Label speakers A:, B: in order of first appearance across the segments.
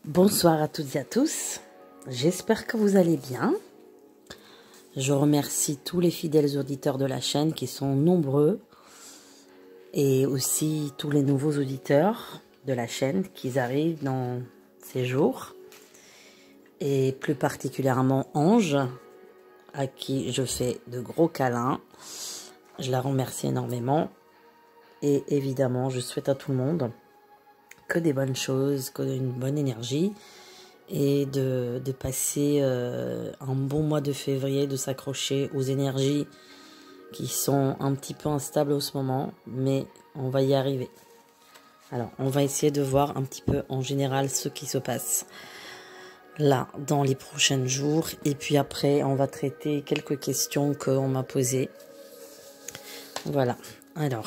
A: Bonsoir à toutes et à tous, j'espère que vous allez bien. Je remercie tous les fidèles auditeurs de la chaîne qui sont nombreux et aussi tous les nouveaux auditeurs de la chaîne qui arrivent dans ces jours et plus particulièrement Ange à qui je fais de gros câlins. Je la remercie énormément et évidemment je souhaite à tout le monde que des bonnes choses, que une bonne énergie et de passer un bon mois de février, de s'accrocher aux énergies qui sont un petit peu instables en ce moment, mais on va y arriver. Alors, on va essayer de voir un petit peu en général ce qui se passe là dans les prochains jours et puis après on va traiter quelques questions qu'on m'a posées. Voilà, alors...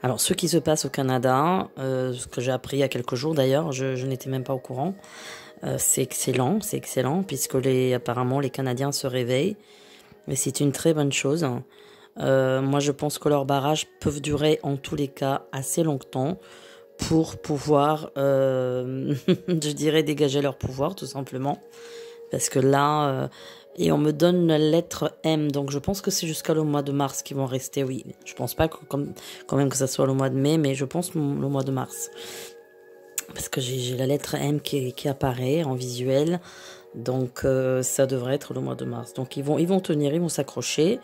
A: Alors, ce qui se passe au Canada, ce que j'ai appris il y a quelques jours d'ailleurs, je n'étais même pas au courant, c'est excellent, puisque apparemment les Canadiens se réveillent, mais c'est une très bonne chose. Moi, je pense que leurs barrages peuvent durer en tous les cas assez longtemps pour pouvoir, je dirais, dégager leur pouvoir tout simplement. Parce que là, et on me donne la lettre M, donc je pense que c'est jusqu'à le mois de mars qu'ils vont rester, oui. Je pense pas que, quand même que ça soit le mois de mai, mais je pense le mois de mars. Parce que j'ai la lettre M qui apparaît en visuel, donc ça devrait être le mois de mars. Donc ils vont tenir, ils vont s'accrocher,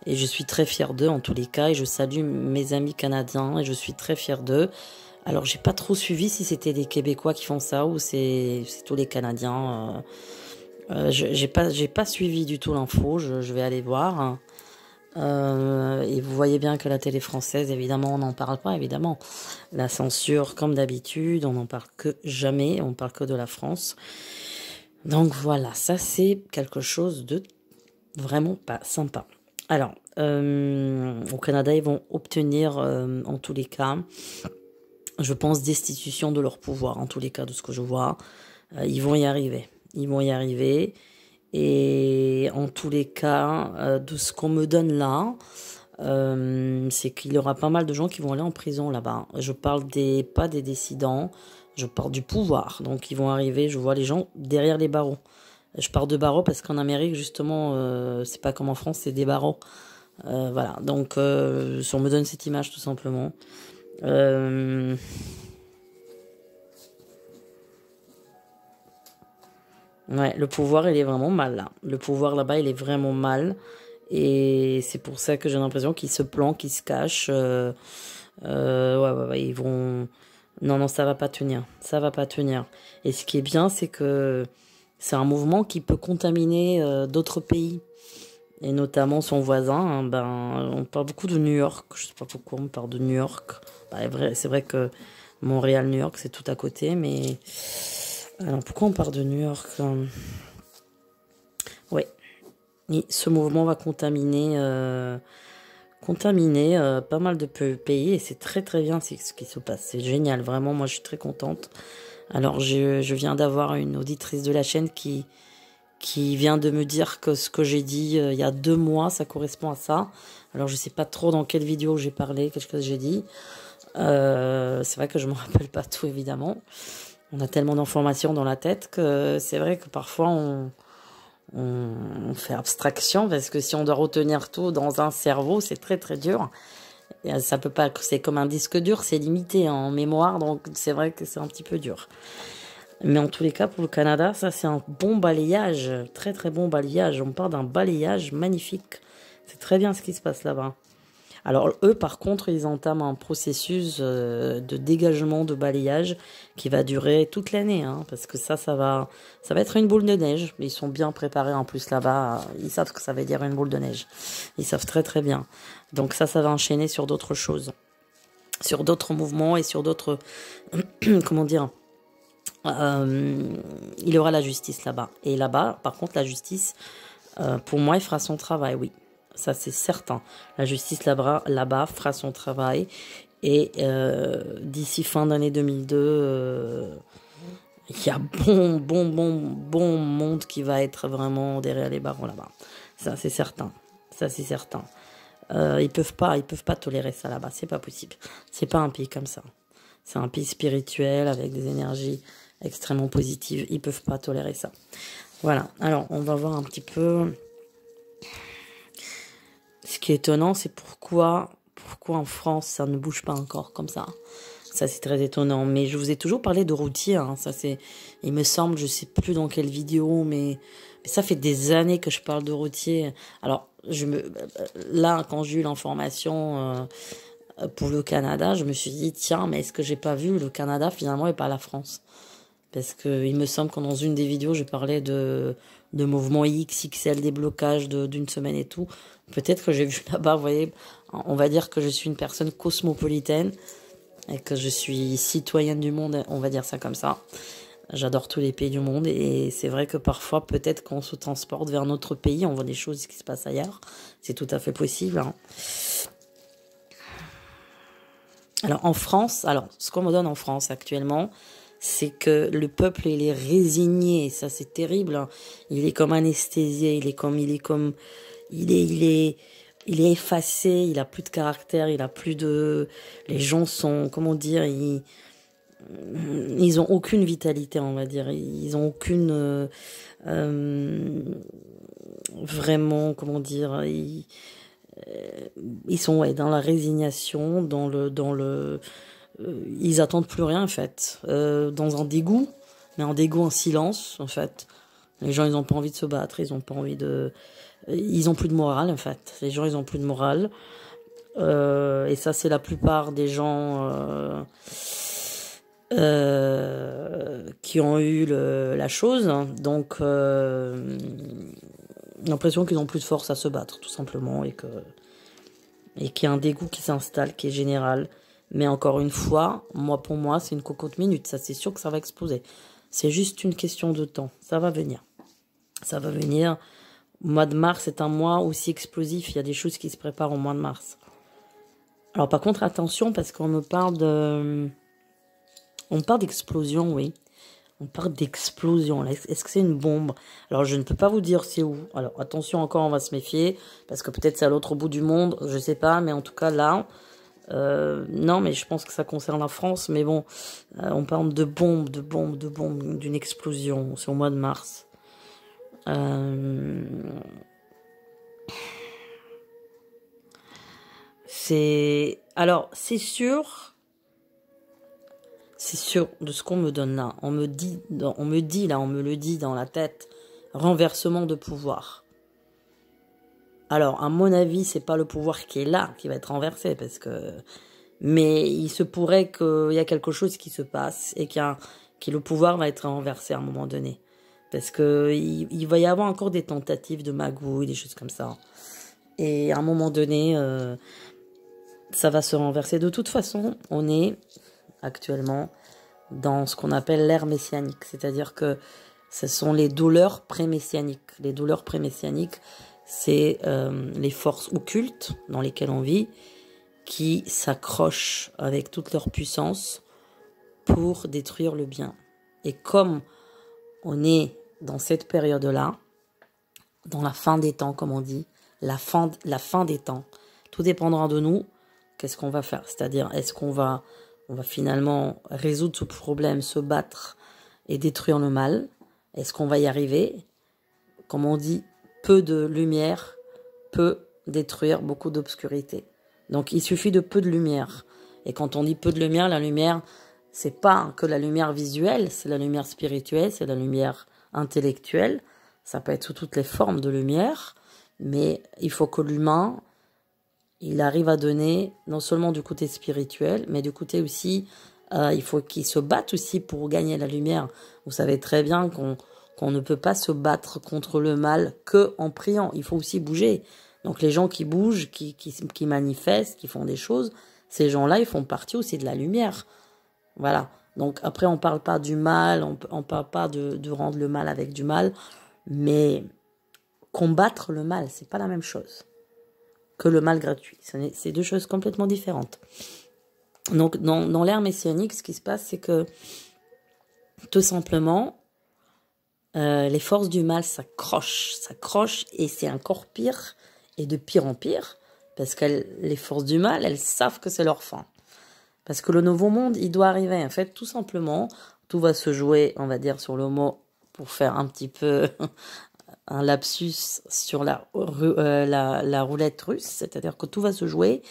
A: et je suis très fière d'eux en tous les cas, et je salue mes amis canadiens, et je suis très fière d'eux. Alors j'ai pas trop suivi si c'était les Québécois qui font ça, ou c'est tous les Canadiens... j'ai pas suivi du tout l'info, je vais aller voir. Et vous voyez bien que la télé française, évidemment, on n'en parle pas, évidemment. La censure, comme d'habitude, on n'en parle que jamais, on parle que de la France. Donc voilà, ça c'est quelque chose de vraiment pas sympa. Alors, au Canada, ils vont obtenir, en tous les cas, je pense, destitution de leur pouvoir, en tous les cas, de ce que je vois. Ils vont y arriver. Ils vont y arriver. Et en tous les cas, de ce qu'on me donne là, c'est qu'il y aura pas mal de gens qui vont aller en prison là-bas. Je parle pas des dissidents, je parle du pouvoir. Donc ils vont arriver, je vois les gens derrière les barreaux. Je parle de barreaux parce qu'en Amérique, justement, c'est pas comme en France, c'est des barreaux. Voilà, donc on me donne cette image tout simplement. Ouais, le pouvoir, il est vraiment mal, là. Le pouvoir, là-bas, il est vraiment mal. Et c'est pour ça que j'ai l'impression qu'ils se planquent, qu'ils se cachent. Ouais, ils vont... Non, ça va pas tenir. Ça va pas tenir. Et ce qui est bien, c'est que c'est un mouvement qui peut contaminer d'autres pays. Et notamment son voisin, hein, on parle beaucoup de New York. Je sais pas pourquoi on parle de New York. C'est vrai que Montréal, New York, c'est tout à côté, mais... Alors, pourquoi on parle de New York? Oui, ce mouvement va contaminer pas mal de pays et c'est très très bien ce qui se passe. C'est génial, vraiment, moi je suis très contente. Alors, je viens d'avoir une auditrice de la chaîne qui vient de me dire que ce que j'ai dit il y a 2 mois, ça correspond à ça. Alors, je sais pas trop dans quelle vidéo j'ai parlé, quelque chose que j'ai dit. C'est vrai que je me rappelle pas tout, évidemment. On a tellement d'informations dans la tête que c'est vrai que parfois on fait abstraction parce que si on doit retenir tout dans un cerveau, c'est très très dur. Et ça peut pas, c'est comme un disque dur, c'est limité en mémoire, donc c'est vrai que c'est un petit peu dur. Mais en tous les cas, pour le Canada, ça c'est un bon balayage, très très bon balayage. On parle d'un balayage magnifique. C'est très bien ce qui se passe là-bas. Alors eux, par contre, ils entament un processus de dégagement, de balayage qui va durer toute l'année, hein, parce que ça va être une boule de neige. Ils sont bien préparés en plus là-bas. Ils savent ce que ça veut dire une boule de neige. Ils savent très très bien. Donc ça va enchaîner sur d'autres choses, sur d'autres mouvements et sur d'autres, comment dire. Il y aura la justice là-bas. Et là-bas, par contre, la justice, pour moi, elle fera son travail, oui. Ça, c'est certain. La justice là-bas fera son travail. Et d'ici fin d'année 2002, Il y a bon monde qui va être vraiment derrière les barreaux là-bas. Ça, c'est certain. Ça, c'est certain. Ils peuvent pas tolérer ça là-bas. C'est pas possible. C'est pas un pays comme ça. C'est un pays spirituel avec des énergies extrêmement positives. Ils peuvent pas tolérer ça. Voilà. Alors, on va voir un petit peu. Ce qui est étonnant, c'est pourquoi en France, ça ne bouge pas encore comme ça. Ça, c'est très étonnant. Mais je vous ai toujours parlé de routier. Hein. Ça, c'est, il me semble, je sais plus dans quelle vidéo, mais ça fait des années que je parle de routier. Alors, là, quand j'ai eu l'information pour le Canada, je me suis dit, tiens, mais est-ce que j'ai pas vu le Canada finalement et pas la France? Parce que il me semble que dans une des vidéos, je parlais de mouvement X, XL, déblocage d'une semaine et tout. Peut-être que j'ai vu là-bas, vous voyez, on va dire que je suis une personne cosmopolitaine et que je suis citoyenne du monde, on va dire ça comme ça. J'adore tous les pays du monde et c'est vrai que parfois, peut-être qu'on se transporte vers notre pays, on voit des choses qui se passent ailleurs. C'est tout à fait possible. Hein. Alors en France, ce qu'on me donne en France actuellement, c'est que le peuple, il est résigné. Ça, c'est terrible. Hein. Il est comme anesthésié. Il est effacé. Il a plus de caractère. Il a plus de. Les gens sont, comment dire, ils ont aucune vitalité, on va dire. Ils ont aucune vraiment, comment dire. Ils sont dans la résignation, ils attendent plus rien en fait, dans un dégoût, mais un dégoût en silence en fait. Les gens ils ont pas envie de se battre, ils ont pas envie ils ont plus de morale en fait. Les gens ils ont plus de morale, et ça c'est la plupart des gens qui ont eu la chose, donc l'impression qu'ils ont plus de force à se battre tout simplement et qu'il y a un dégoût qui s'installe, qui est général. Mais encore une fois, pour moi, c'est une cocotte minute. Ça, c'est sûr que ça va exploser. C'est juste une question de temps. Ça va venir. Ça va venir. Le mois de mars est un mois aussi explosif. Il y a des choses qui se préparent au mois de mars. Alors, par contre, attention, parce qu'on me parle on parle d'explosion, oui. On parle d'explosion. Est-ce que c'est une bombe? Alors, je ne peux pas vous dire c'est où. Alors, attention encore, on va se méfier. Parce que peut-être c'est à l'autre bout du monde. Je sais pas. Mais en tout cas, là... non, mais je pense que ça concerne la France. Mais bon, on parle de bombes, d'une explosion. C'est au mois de mars. Alors, c'est sûr de ce qu'on me donne là. On me le dit dans la tête. Renversement de pouvoir. Alors, à mon avis, c'est pas le pouvoir qui est là qui va être renversé, mais il se pourrait qu'il y a quelque chose qui se passe et que le pouvoir va être renversé à un moment donné. Parce que il va y avoir encore des tentatives de magouille, des choses comme ça. Et à un moment donné, ça va se renverser. De toute façon, on est actuellement dans ce qu'on appelle l'ère messianique. C'est-à-dire que ce sont les douleurs pré-messianiques. Les douleurs pré-messianiques, c'est les forces occultes dans lesquelles on vit qui s'accrochent avec toute leur puissance pour détruire le bien. Et comme on est dans cette période-là, dans la fin des temps, comme on dit, la fin des temps, tout dépendra de nous, qu'est-ce qu'on va faire. C'est-à-dire, est-ce qu'on va finalement résoudre ce problème, se battre et détruire le mal? Est-ce qu'on va y arriver? Comme on dit, peu de lumière peut détruire beaucoup d'obscurité. Donc, il suffit de peu de lumière. Et quand on dit peu de lumière, la lumière, c'est pas que la lumière visuelle, c'est la lumière spirituelle, c'est la lumière intellectuelle. Ça peut être sous toutes les formes de lumière, mais il faut que l'humain, il arrive à donner non seulement du côté spirituel, mais du côté aussi, il faut qu'il se batte aussi pour gagner la lumière. Vous savez très bien qu'on ne peut pas se battre contre le mal que en priant. Il faut aussi bouger. Donc les gens qui bougent, qui manifestent, qui font des choses, ces gens-là, ils font partie aussi de la lumière. Voilà. Donc après, on parle pas du mal, on parle pas de rendre le mal avec du mal, mais combattre le mal, c'est pas la même chose que le mal gratuit. C'est deux choses complètement différentes. Donc dans l'ère messianique, ce qui se passe, c'est que Tout simplement, les forces du mal s'accrochent et c'est encore pire et de pire en pire parce que les forces du mal, elles savent que c'est leur fin. Parce que le nouveau monde, il doit arriver. En fait, tout simplement, tout va se jouer, on va dire, sur le mot, pour faire un petit peu un lapsus sur la roulette russe. C'est-à-dire que tout va se jouer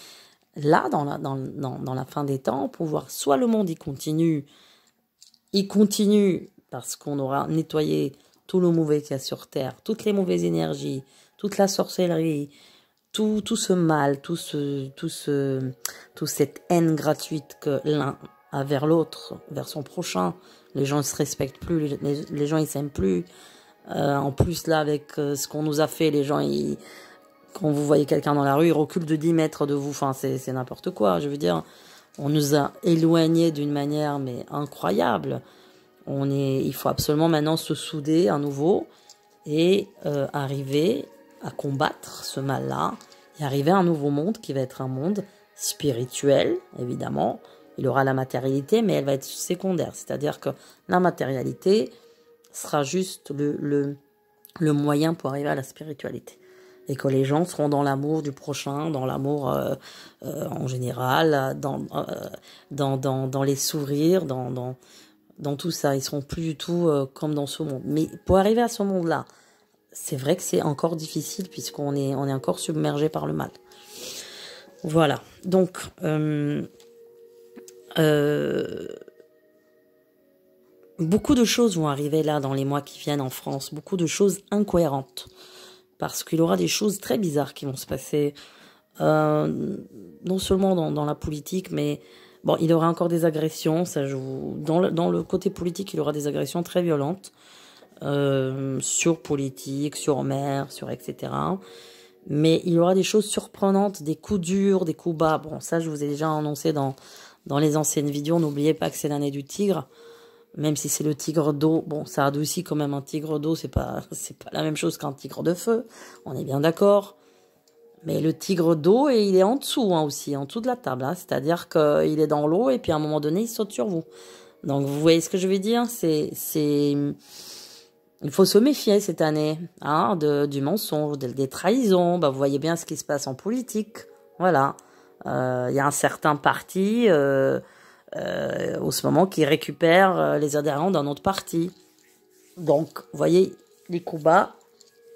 A: là, dans la fin des temps, pour voir soit le monde, il continue parce qu'on aura nettoyé tout le mauvais qu'il y a sur Terre, toutes les mauvaises énergies, toute la sorcellerie, tout ce mal, toute cette haine gratuite que l'un a vers l'autre, vers son prochain. Les gens ne se respectent plus, les gens ils s'aiment plus. En plus là, avec ce qu'on nous a fait, les gens, quand vous voyez quelqu'un dans la rue, ils reculent de 10 mètres de vous. Enfin, c'est n'importe quoi. Je veux dire, on nous a éloignés d'une manière mais incroyable. Il faut absolument maintenant se souder à nouveau et arriver à combattre ce mal-là et arriver à un nouveau monde qui va être un monde spirituel, évidemment. Il aura la matérialité, mais elle va être secondaire. C'est-à-dire que la matérialité sera juste le moyen pour arriver à la spiritualité. Et que les gens seront dans l'amour du prochain, dans l'amour en général, dans les sourires, dans tout ça. Ils seront plus du tout comme dans ce monde. Mais pour arriver à ce monde-là, c'est vrai que c'est encore difficile puisqu'on est encore submergé par le mal. Voilà. Donc, beaucoup de choses vont arriver là dans les mois qui viennent en France. Beaucoup de choses incohérentes. Parce qu'il y aura des choses très bizarres qui vont se passer. Non seulement dans la politique, mais bon, il y aura encore des agressions. Ça joue. Dans le côté politique, il y aura des agressions très violentes. Sur politique, sur mer, sur etc. Mais il y aura des choses surprenantes, des coups durs, des coups bas. Bon, ça, je vous ai déjà annoncé dans les anciennes vidéos. N'oubliez pas que c'est l'année du tigre. Même si c'est le tigre d'eau, bon, ça adoucit quand même un tigre d'eau, c'est pas la même chose qu'un tigre de feu. On est bien d'accord. Mais le tigre d'eau, il est en dessous, hein, aussi, en dessous de la table, hein. C'est-à-dire qu'il est dans l'eau et puis à un moment donné, il saute sur vous. Donc, vous voyez ce que je veux dire? Il faut se méfier cette année, hein, du mensonge, des trahisons. Bah, vous voyez bien ce qui se passe en politique. Voilà. Y a un certain parti au ce moment qui récupère les adhérents d'un autre parti. Donc, vous voyez, les coups bas,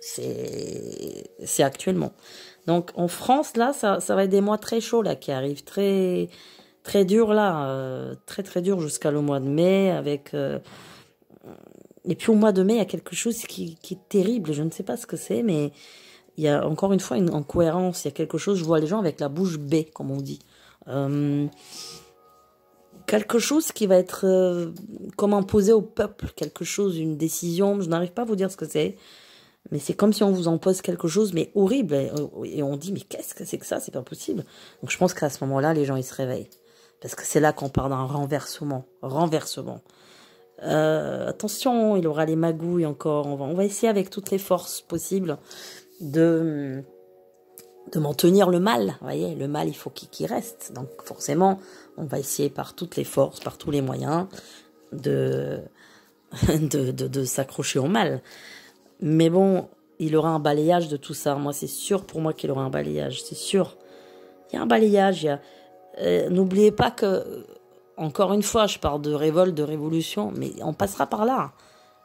A: c'est actuellement. Donc, en France, là, ça va être des mois très chauds là qui arrivent, très très durs là, très très durs jusqu'à le mois de mai avec. Et puis au mois de mai, il y a quelque chose qui est terrible. Je ne sais pas ce que c'est, mais il y a encore une fois une incohérence. Il y a quelque chose, je vois les gens avec la bouche bée, comme on dit. Quelque chose qui va être comme imposé au peuple. Quelque chose, une décision. Je n'arrive pas à vous dire ce que c'est. Mais c'est comme si on vous impose quelque chose, mais horrible. Et on dit, mais qu'est-ce que c'est que ça? C'est pas possible. Donc je pense qu'à ce moment-là, les gens, ils se réveillent. Parce que c'est là qu'on parle d'un renversement. Renversement. Attention, il aura les magouilles encore. On va essayer avec toutes les forces possibles de maintenir le mal. Vous voyez, le mal, il faut qu'il reste. Donc forcément, on va essayer par toutes les forces, par tous les moyens de s'accrocher au mal. Mais bon, il aura un balayage de tout ça. Moi, c'est sûr pour moi qu'il aura un balayage. C'est sûr. Il y a un balayage. N'oubliez pas que, encore une fois, je parle de révolte, de révolution, mais on passera par là.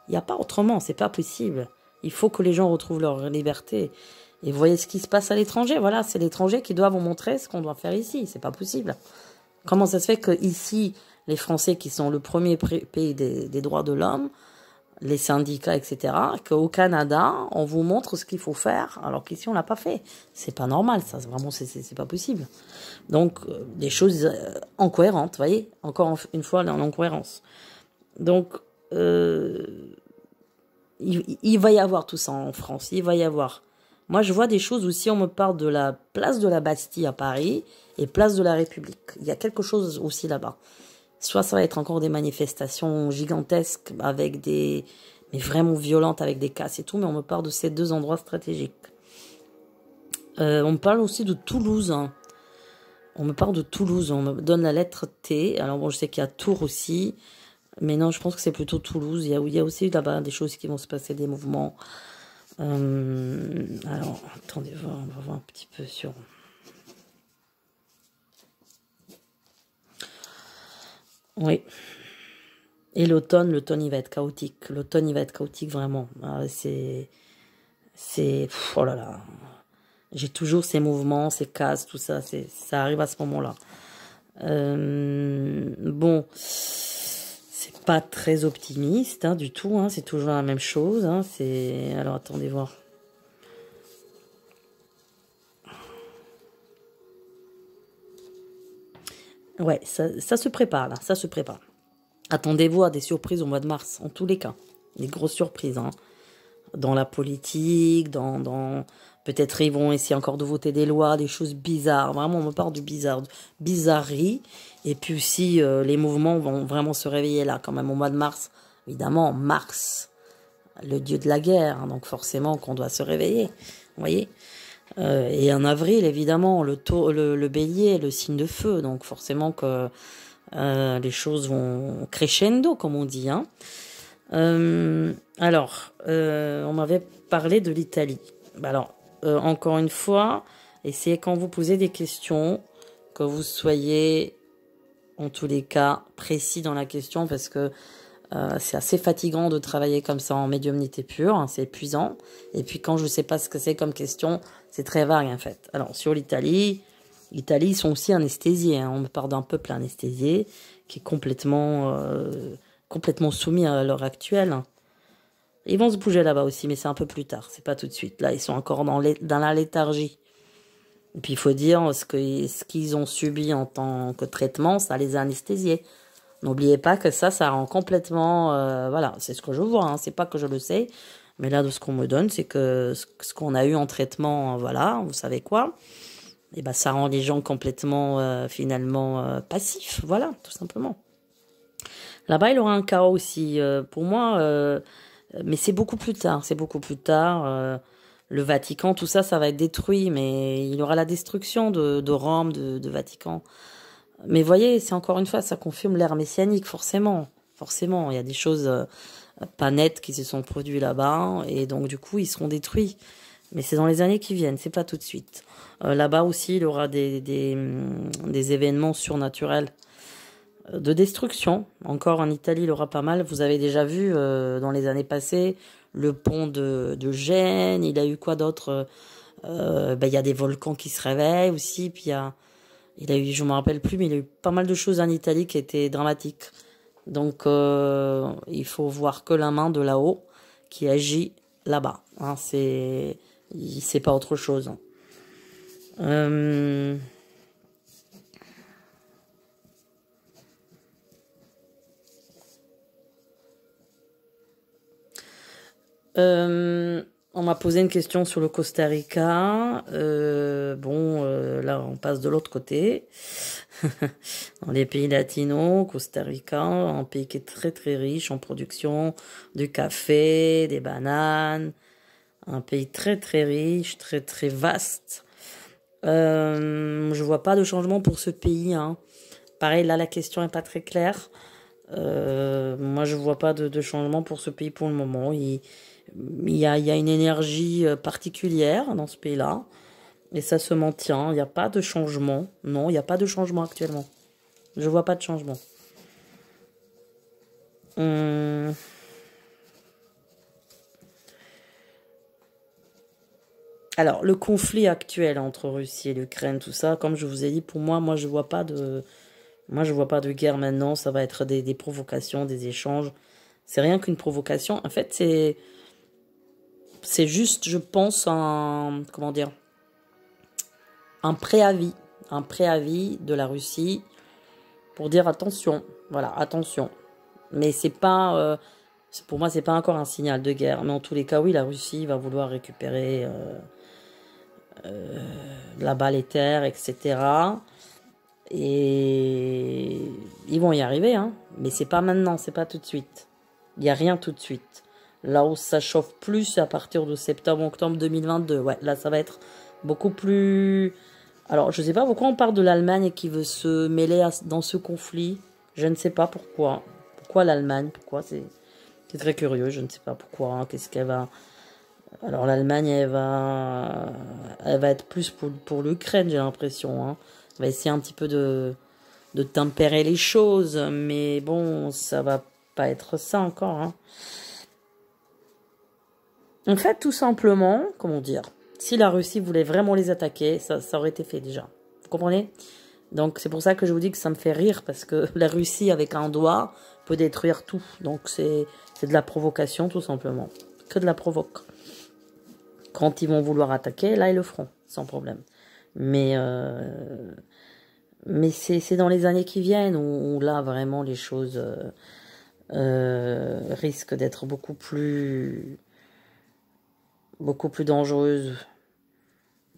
A: Il n'y a pas autrement, c'est pas possible. Il faut que les gens retrouvent leur liberté. Et vous voyez ce qui se passe à l'étranger. Voilà, c'est l'étranger qui doit vous montrer ce qu'on doit faire ici. C'est pas possible. Comment ça se fait que ici, les Français qui sont le premier pays des droits de l'homme, les syndicats, etc., qu'au Canada, on vous montre ce qu'il faut faire, alors qu'ici, on l'a pas fait. C'est pas normal, ça. Vraiment, c'est pas possible. Donc, des choses incohérentes, vous voyez. Encore une fois, l'incohérence. Donc, il va y avoir tout ça en France. Il va y avoir. Moi, je vois des choses aussi, on me parle de la place de la Bastille à Paris et place de la République. Il y a quelque chose aussi là-bas. Soit ça va être encore des manifestations gigantesques mais vraiment violentes avec des casses et tout, mais on me parle de ces deux endroits stratégiques. On me parle aussi de Toulouse. Hein. On me parle de Toulouse, on me donne la lettre T. Alors bon, je sais qu'il y a Tours aussi. Mais non, je pense que c'est plutôt Toulouse. Il y a aussi là-bas des choses qui vont se passer, des mouvements. Alors, attendez, on va voir un petit peu sur... Oui. Et l'automne, il va être chaotique. L'automne, il va être chaotique vraiment. Oh là là. J'ai toujours ces mouvements, ces cases, tout ça. Ça arrive à ce moment-là. Bon, c'est pas très optimiste du tout. Hein, c'est toujours la même chose. Hein, alors attendez voir. Ouais, ça se prépare là, ça se prépare. Attendez-vous à des surprises au mois de mars, en tous les cas. Des grosses surprises, hein. Dans la politique, peut-être ils vont essayer encore de voter des lois, des choses bizarres. Vraiment, on me parle du bizarre, bizarrerie. Et puis aussi, les mouvements vont vraiment se réveiller là, quand même, au mois de mars. Évidemment, Mars, le dieu de la guerre, hein, donc forcément qu'on doit se réveiller. Vous voyez et en avril, évidemment, le bélier, le signe de feu. Donc forcément que les choses vont crescendo, comme on dit. Hein. Alors, on m'avait parlé de l'Italie. Alors, encore une fois, essayez quand vous posez des questions, que vous soyez, en tous les cas, précis dans la question, parce que c'est assez fatigant de travailler comme ça en médiumnité pure, hein, c'est épuisant. Et puis quand je ne sais pas ce que c'est comme question, c'est très vague en fait. Alors, sur l'Italie, ils sont aussi anesthésiés. Hein. On me parle d'un peuple anesthésié qui est complètement soumis à l'heure actuelle. Ils vont se bouger là-bas aussi, mais c'est un peu plus tard. C'est pas tout de suite. Là, ils sont encore dans la léthargie. Et puis, il faut dire ce qu'ils ont subi en tant que traitement, ça les a anesthésiés. N'oubliez pas que ça rend complètement... voilà, c'est ce que je vois. Hein. C'est pas que je le sais. Mais là, de ce qu'on me donne, c'est que ce qu'on a eu en traitement, voilà, vous savez quoi, et ben, ça rend les gens complètement, finalement, passifs. Voilà, tout simplement. Là-bas, il y aura un chaos aussi. Pour moi, mais c'est beaucoup plus tard. C'est beaucoup plus tard. Le Vatican, tout ça, ça va être détruit. Mais il y aura la destruction de Rome, de Vatican. Mais voyez, c'est encore une fois, ça confirme l'ère messianique, forcément. Forcément, il y a des choses pas nettes qui se sont produites là-bas. Et donc, du coup, ils seront détruits. Mais c'est dans les années qui viennent, c'est pas tout de suite. Là-bas aussi, il y aura des événements surnaturels de destruction. Encore en Italie, il y aura pas mal. Vous avez déjà vu dans les années passées le pont de Gênes. Il a eu quoi d'autre il y a des volcans qui se réveillent aussi. Puis il a eu, je me rappelle plus, mais il y a eu pas mal de choses en Italie qui étaient dramatiques. Donc il faut voir que la main de là-haut qui agit là-bas. Hein, c'est pas autre chose. On m'a posé une question sur le Costa Rica. Là, on passe de l'autre côté. Dans les pays latinos, Costa Rica, un pays qui est très très riche en production de café, des bananes. Un pays très très riche, très très vaste. Je vois pas de changement pour ce pays. Hein. Pareil, là, la question est pas très claire. Moi, je vois pas de changement pour ce pays pour le moment. Il y a une énergie particulière dans ce pays-là. Et ça se maintient. Il n'y a pas de changement. Non, il n'y a pas de changement actuellement. Je vois pas de changement. Alors, le conflit actuel entre Russie et l'Ukraine, tout ça, comme je vous ai dit, pour moi, je vois pas de guerre maintenant. Ça va être des provocations, des échanges. C'est rien qu'une provocation. En fait, c'est juste, je pense, comment dire, un préavis de la Russie pour dire attention, voilà, attention. Mais c'est pas, pour moi, c'est pas encore un signal de guerre. Mais en tous les cas, oui, la Russie va vouloir récupérer là-bas les terres, etc. Et ils vont y arriver, hein. Mais c'est pas maintenant, c'est pas tout de suite. Il n'y a rien tout de suite. Là où ça chauffe plus, c'est à partir de septembre-octobre 2022. Ouais, là, ça va être beaucoup plus... Alors, je ne sais pas pourquoi on parle de l'Allemagne qui veut se mêler dans ce conflit. Je ne sais pas pourquoi. pourquoi l'Allemagne? Pourquoi? C'est très curieux, je ne sais pas pourquoi. Hein, qu'est-ce qu'elle va... Alors l'Allemagne, elle va être plus pour l'Ukraine, j'ai l'impression. Hein. Elle va essayer un petit peu de tempérer les choses, mais bon, ça va pas être ça encore. Hein. En fait, tout simplement, comment dire, si la Russie voulait vraiment les attaquer, ça aurait été fait déjà. Vous comprenez? Donc c'est pour ça que je vous dis que ça me fait rire, parce que la Russie, avec un doigt, peut détruire tout. Donc c'est de la provocation, tout simplement. Que de la provoque. Quand ils vont vouloir attaquer, là, ils le feront, sans problème. Mais c'est dans les années qui viennent où là, vraiment, les choses risquent d'être beaucoup plus dangereuses.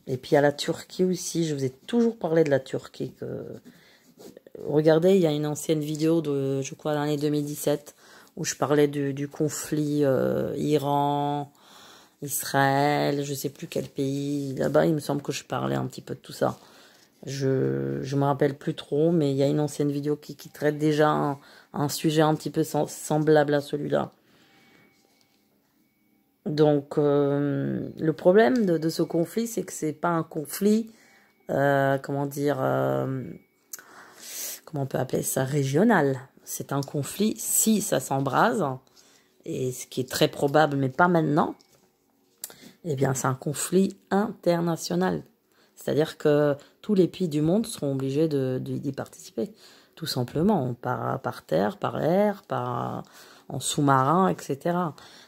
A: Et puis, il y a la Turquie aussi. Je vous ai toujours parlé de la Turquie. Regardez, il y a une ancienne vidéo de, je crois, l'année 2017, où je parlais du conflit Iran... Israël, je sais plus quel pays. Là-bas, il me semble que je parlais un petit peu de tout ça. Je me rappelle plus trop, mais il y a une ancienne vidéo qui traite déjà un sujet un petit peu semblable à celui-là. Donc, le problème de ce conflit, c'est que c'est pas un conflit, comment dire, comment on peut appeler ça, régional. C'est un conflit, si ça s'embrase, et ce qui est très probable, mais pas maintenant, eh bien, c'est un conflit international. C'est-à-dire que tous les pays du monde seront obligés d'y participer. Tout simplement, par terre, par air, en sous-marin, etc.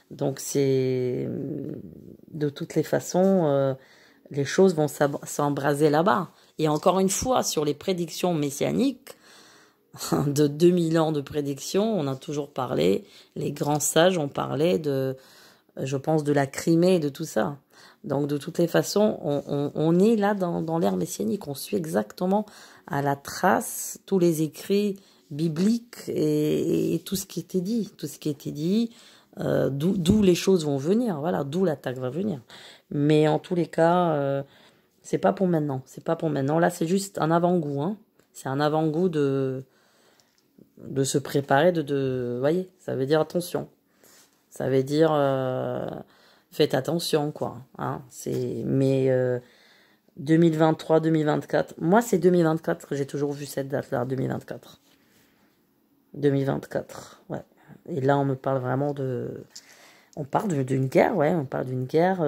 A: Donc, de toutes les façons, les choses vont s'embraser là-bas. Et encore une fois, sur les prédictions messianiques, de 2000 ans de prédictions, on a toujours parlé, les grands sages ont parlé je pense, de la Crimée et de tout ça. Donc, de toutes les façons, on est là dans l'ère messianique. On suit exactement à la trace tous les écrits bibliques et tout ce qui était dit. Tout ce qui était dit, d'où les choses vont venir. Voilà, d'où l'attaque va venir. Mais en tous les cas, c'est pas pour maintenant. C'est pas pour maintenant. Là, c'est juste un avant-goût. Hein. C'est un avant-goût de se préparer, voyez, ça veut dire attention. Ça veut dire faites attention, quoi. Hein, mais 2023, 2024. Moi, c'est 2024 que j'ai toujours vu cette date-là, 2024. 2024, ouais. Et là, on me parle vraiment on parle d'une guerre, ouais. On parle d'une guerre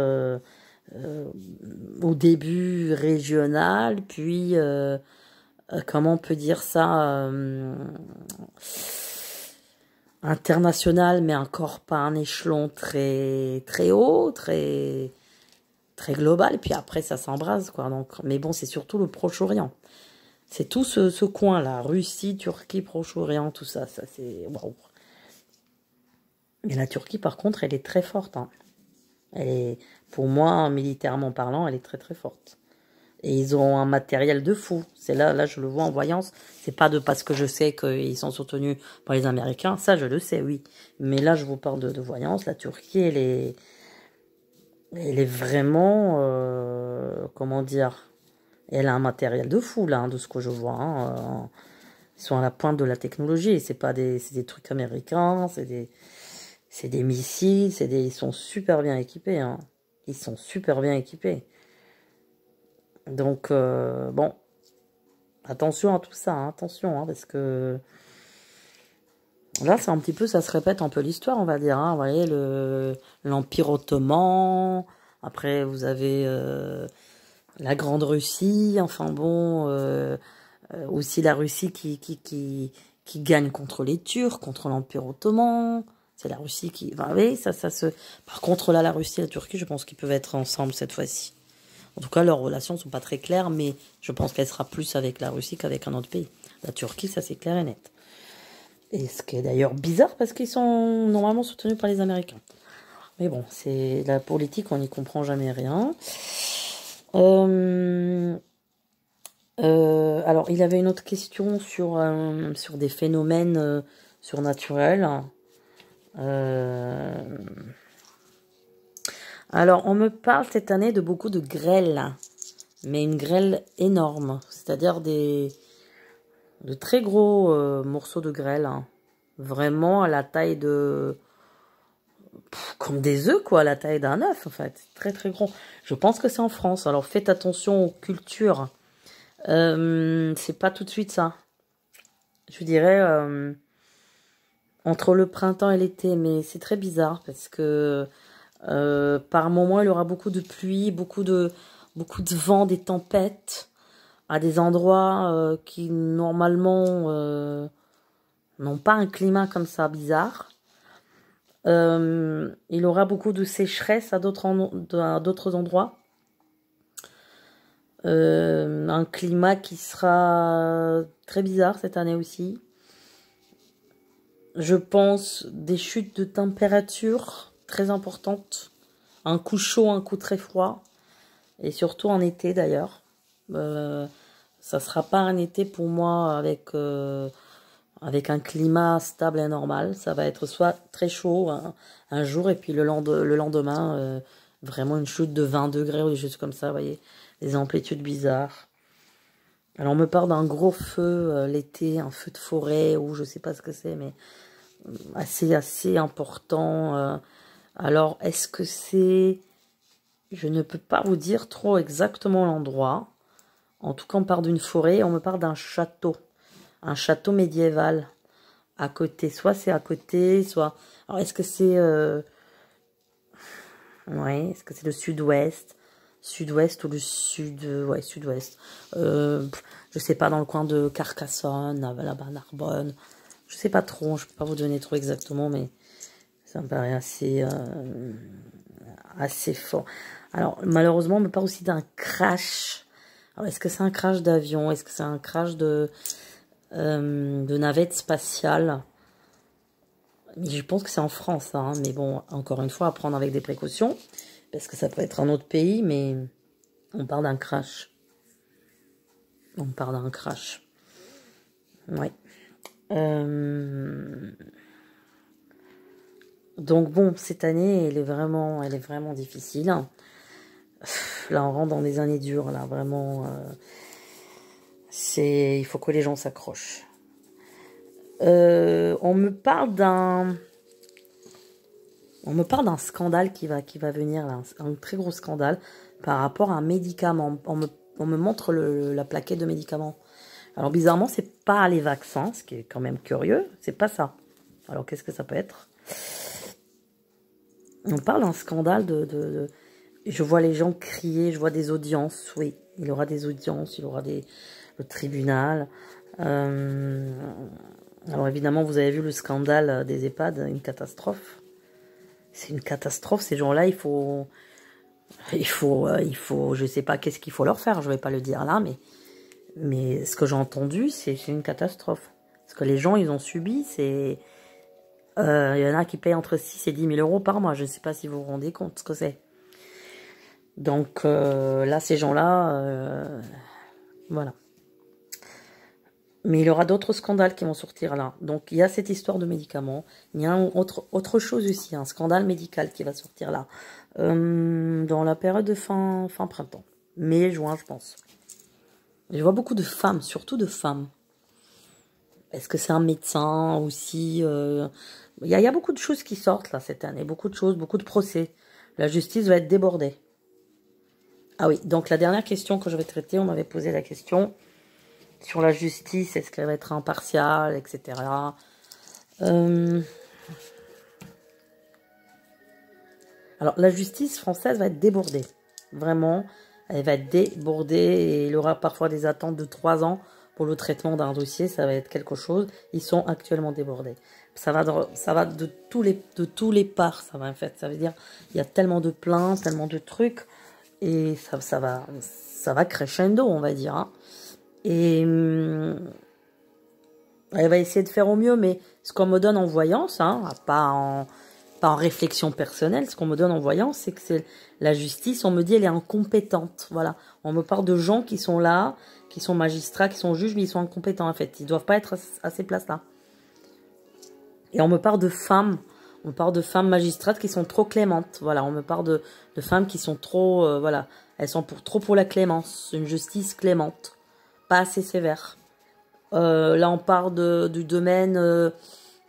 A: au début régionale, puis comment on peut dire ça international, mais encore pas un échelon très très haut, très très global. Et puis après, ça s'embrase, quoi. Donc, mais bon, c'est surtout le Proche-Orient. C'est tout ce coin-là, Russie, Turquie, Proche-Orient, tout ça. Ça c'est waouh. Et la Turquie, par contre, elle est très forte. Hein. Elle est, pour moi, militairement parlant, elle est très très forte. Et ils ont un matériel de fou. C'est là, je le vois en voyance. C'est pas parce que je sais qu'ils sont soutenus par les Américains. Ça, je le sais, oui. Mais là, je vous parle de voyance. La Turquie, elle est vraiment, comment dire, elle a un matériel de fou, là, hein, de ce que je vois. Hein. Ils sont à la pointe de la technologie. C'est des trucs américains, c'est des missiles, ils sont super bien équipés. Hein. Ils sont super bien équipés. Donc, bon, attention à tout ça, hein, attention, hein, parce que là, c'est un petit peu, ça se répète un peu l'histoire, on va dire. Hein, vous voyez, l'Empire ottoman, après vous avez la Grande Russie, enfin bon, aussi la Russie qui gagne contre les Turcs, contre l'Empire ottoman. C'est la Russie qui... Enfin, oui, ça se... Par contre, là, la Russie et la Turquie, je pense qu'ils peuvent être ensemble cette fois-ci. En tout cas, leurs relations ne sont pas très claires, mais je pense qu'elle sera plus avec la Russie qu'avec un autre pays. La Turquie, ça c'est clair et net. Et ce qui est d'ailleurs bizarre, parce qu'ils sont normalement soutenus par les Américains. Mais bon, c'est la politique, on n'y comprend jamais rien. Alors, il avait une autre question sur des phénomènes surnaturels. Alors, on me parle cette année de beaucoup de grêles, mais une grêle énorme, c'est-à-dire de très gros morceaux de grêle, hein, vraiment à la taille de... comme des œufs, quoi, à la taille d'un œuf, en fait. C'est très, très gros. Je pense que c'est en France. Alors, faites attention aux cultures. C'est pas tout de suite ça. Je dirais entre le printemps et l'été, mais c'est très bizarre parce que par moment, il y aura beaucoup de pluie, beaucoup de vent, des tempêtes, à des endroits qui, normalement, n'ont pas un climat comme ça bizarre. Il aura beaucoup de sécheresse à d'autres endroits. Un climat qui sera très bizarre cette année aussi. Je pense des chutes de température très importantes. Un coup chaud, un coup très froid. Et surtout en été d'ailleurs. Ça sera pas un été pour moi avec un climat stable et normal. Ça va être soit très chaud un jour et puis le lendemain, vraiment une chute de 20 degrés ou des choses comme ça, vous voyez, des amplitudes bizarres. Alors on me parle d'un gros feu l'été, un feu de forêt ou je sais pas ce que c'est, mais assez important. Alors est-ce que c'est... Je ne peux pas vous dire trop exactement l'endroit. En tout cas, on parle d'une forêt, on me parle d'un château. Un château médiéval à côté. Soit c'est à côté, soit... Alors, est-ce que c'est... Ouais, est-ce que c'est le sud-ouest? Sud-ouest ou le sud... Ouais, sud-ouest. Je sais pas, dans le coin de Carcassonne, là-bas, Narbonne. Je sais pas trop, je peux pas vous donner trop exactement, mais ça me paraît assez fort. Alors, malheureusement, on me parle aussi d'un crash. Alors, est-ce que c'est un crash d'avion? Est-ce que c'est un crash de navette spatiale? Je pense que c'est en France, hein, mais bon, encore une fois, à prendre avec des précautions, parce que ça peut être un autre pays, mais on parle d'un crash. On parle d'un crash. Ouais. Donc bon, cette année, elle est vraiment difficile. Là, on rentre dans des années dures, là, vraiment. Il faut que les gens s'accrochent. On me parle d'un scandale qui va venir, là, un très gros scandale par rapport à un médicament. On me montre la plaquette de médicaments. Alors bizarrement, c'est pas les vaccins, ce qui est quand même curieux. C'est pas ça. Alors qu'est-ce que ça peut être? On parle d'un scandale je vois les gens crier, je vois des audiences. Oui, il y aura des audiences, il y aura le tribunal. Alors évidemment, vous avez vu le scandale des EHPAD, une catastrophe. C'est une catastrophe, ces gens-là, il faut, je sais pas qu'est-ce qu'il faut leur faire, je vais pas le dire là, mais ce que j'ai entendu, c'est une catastrophe. Ce que les gens, ils ont subi, c'est, il y en a qui payent entre 6 et 10 000 euros par mois, je ne sais pas si vous vous rendez compte ce que c'est. Donc là, ces gens-là, voilà. Mais il y aura d'autres scandales qui vont sortir là. Donc il y a cette histoire de médicaments. Il y a autre chose aussi, un scandale médical qui va sortir là. Dans la période de fin printemps. Mai, juin, je pense. Je vois beaucoup de femmes, surtout de femmes. Est-ce que c'est un médecin aussi? Il y a beaucoup de choses qui sortent là cette année. Beaucoup de choses, beaucoup de procès. La justice va être débordée. Ah oui, donc la dernière question que je vais traiter, on m'avait posé la question sur la justice, est-ce qu'elle va être impartiale, etc. Alors, la justice française va être débordée. Vraiment, elle va être débordée et il y aura parfois des attentes de 3 ans pour le traitement d'un dossier. Ça va être quelque chose. Ils sont actuellement débordés. Ça va de tous les parts. Ça va, en fait. Ça veut dire, il y a tellement de plaintes, tellement de trucs. Et ça va crescendo, on va dire. Hein. Et elle va essayer de faire au mieux, mais ce qu'on me donne en voyance, hein, pas en réflexion personnelle, ce qu'on me donne en voyance, c'est que c'est la justice, on me dit elle est incompétente. Voilà, on me parle de gens qui sont là, qui sont magistrats, qui sont juges, mais ils sont incompétents en fait. Ils doivent pas être à ces places-là. Et on me parle de femmes. On me parle de femmes magistrates qui sont trop clémentes. Voilà, on me parle de femmes qui sont trop... voilà, elles sont trop pour la clémence. Une justice clémente. Pas assez sévère. Là, on parle du domaine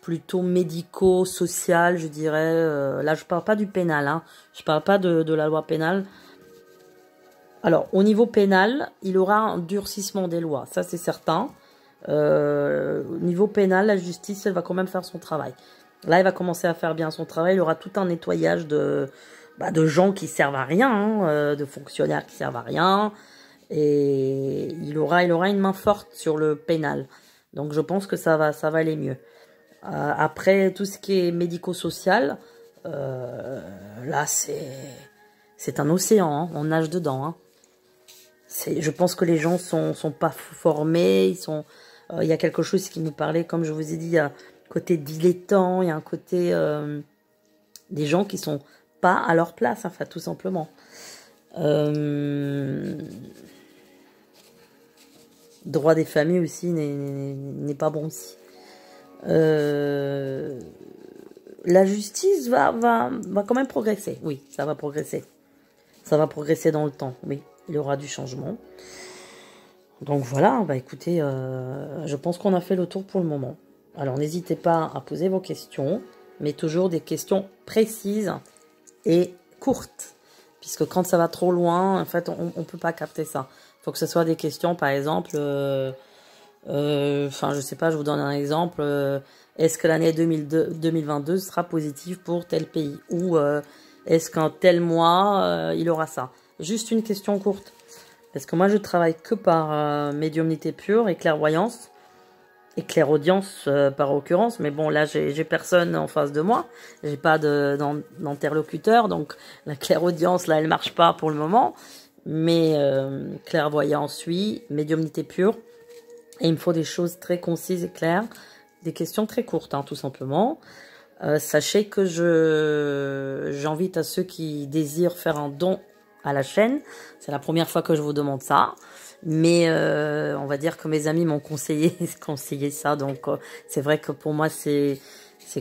A: plutôt médico-social, je dirais. Là, je parle pas du pénal, hein. Je parle pas de la loi pénale. Alors, au niveau pénal, il aura un durcissement des lois, ça c'est certain. Au niveau pénal, la justice, elle va quand même faire son travail. Là, elle va commencer à faire bien son travail. Il y aura tout un nettoyage de gens qui servent à rien, hein, de fonctionnaires qui servent à rien. Et il aura une main forte sur le pénal. Donc, je pense que ça va aller mieux. Après, tout ce qui est médico-social, là, c'est un océan, hein, on nage dedans, hein. Je pense que les gens sont pas formés, il y a quelque chose qui nous parlait, comme je vous ai dit, il y a un côté dilettant, il y a un côté des gens qui sont pas à leur place, enfin, tout simplement. Droit des familles aussi n'est pas bon aussi. La justice va quand même progresser, oui, ça va progresser. Ça va progresser dans le temps, oui. Il y aura du changement. Donc voilà, bah écoutez, je pense qu'on a fait le tour pour le moment. Alors n'hésitez pas à poser vos questions, mais toujours des questions précises et courtes. Puisque quand ça va trop loin, en fait, on ne peut pas capter ça. Il faut que ce soit des questions, par exemple, enfin je sais pas, je vous donne un exemple. Est-ce que l'année 2022 sera positive pour tel pays? Ou est-ce qu'un tel mois, il aura ça? Juste une question courte. Parce que moi, je travaille que par médiumnité pure et clairvoyance. Et clairaudience par occurrence. Mais bon, là, j'ai personne en face de moi. J'ai pas d'interlocuteur. Donc, la clairaudience, là, elle marche pas pour le moment. Mais clairvoyance, oui. Médiumnité pure. Et il me faut des choses très concises et claires. Des questions très courtes, hein, tout simplement. Sachez que j'invite à ceux qui désirent faire un don à la chaîne. C'est la première fois que je vous demande ça. Mais on va dire que mes amis m'ont conseillé ça. Donc c'est vrai que pour moi c'est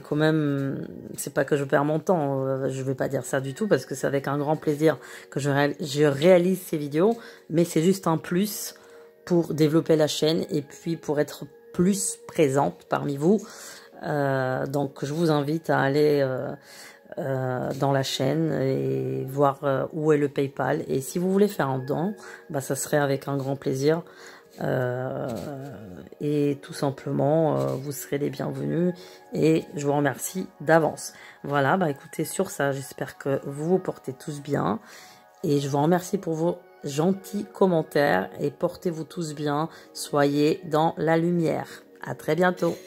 A: quand même, c'est pas que je perds mon temps. Je vais pas dire ça du tout parce que c'est avec un grand plaisir que je réalise ces vidéos. Mais c'est juste un plus pour développer la chaîne et puis pour être plus présente parmi vous. Donc je vous invite à aller dans la chaîne et voir où est le PayPal. Et si vous voulez faire un don, bah, ça serait avec un grand plaisir. Et tout simplement, vous serez les bienvenus. Et je vous remercie d'avance. Voilà, bah écoutez, sur ça, j'espère que vous vous portez tous bien. Et je vous remercie pour vos gentils commentaires. Et portez-vous tous bien. Soyez dans la lumière. À très bientôt.